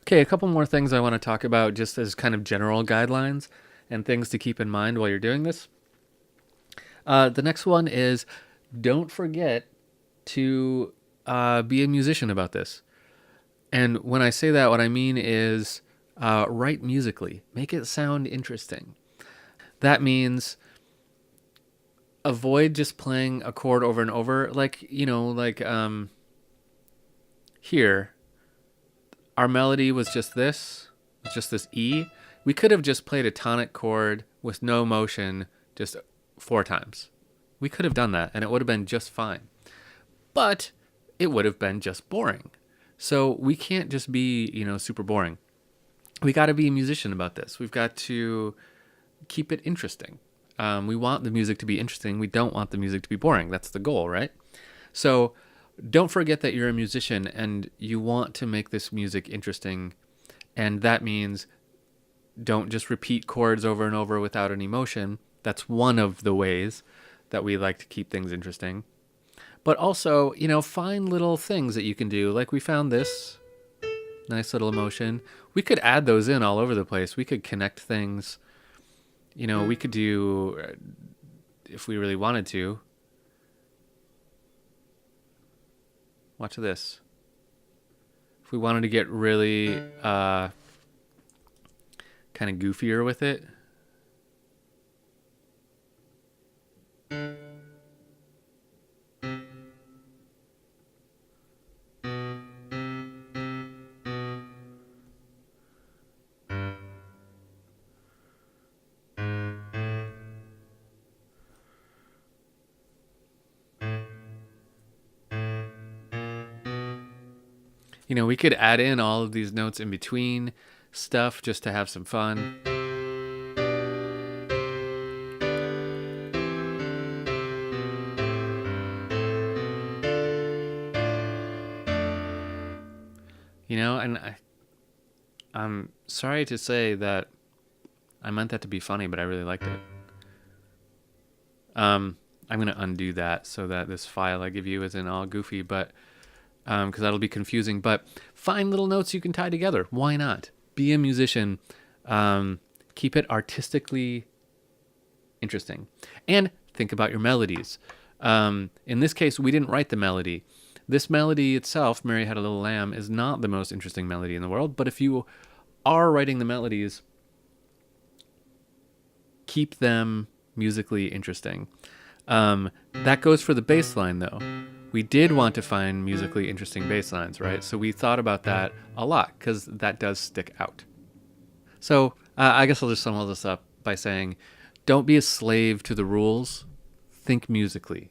Okay, a couple more things I want to talk about just as kind of general guidelines and things to keep in mind while you're doing this. The next one is don't forget to be a musician about this. And when I say that, what I mean is write musically, make it sound interesting. That means avoid just playing a chord over and over. Here, our melody was just this, just this E. We could have just played a tonic chord with no motion just 4 times. We could have done that and it would have been just fine. But it would have been just boring. So we can't just be, super boring. We got to be a musician about this. We've got to keep it interesting. We want the music to be interesting. We don't want the music to be boring. That's the goal, right? So don't forget that you're a musician and you want to make this music interesting. And that means don't just repeat chords over and over without any motion. That's one of the ways that we like to keep things interesting. But also, find little things that you can do. Like we found this nice little emotion. We could add those in all over the place. We could connect things. We could do, if we really wanted to. Watch this. If we wanted to get really kind of goofier with it. We could add in all of these notes in between stuff just to have some fun. And I'm sorry to say that I meant that to be funny, but I really liked it. I'm going to undo that so that this file I give you isn't all goofy, but because that'll be confusing. But find little notes you can tie together. Why not? Be a musician. Keep it artistically interesting. And think about your melodies. In this case, we didn't write the melody. This melody itself, Mary Had a Little Lamb, is not the most interesting melody in the world. But if you are writing the melodies, keep them musically interesting. That goes for the bass line, though. We did want to find musically interesting bass lines, right? So we thought about that a lot because that does stick out. So I guess I'll just sum all this up by saying, don't be a slave to the rules. Think musically.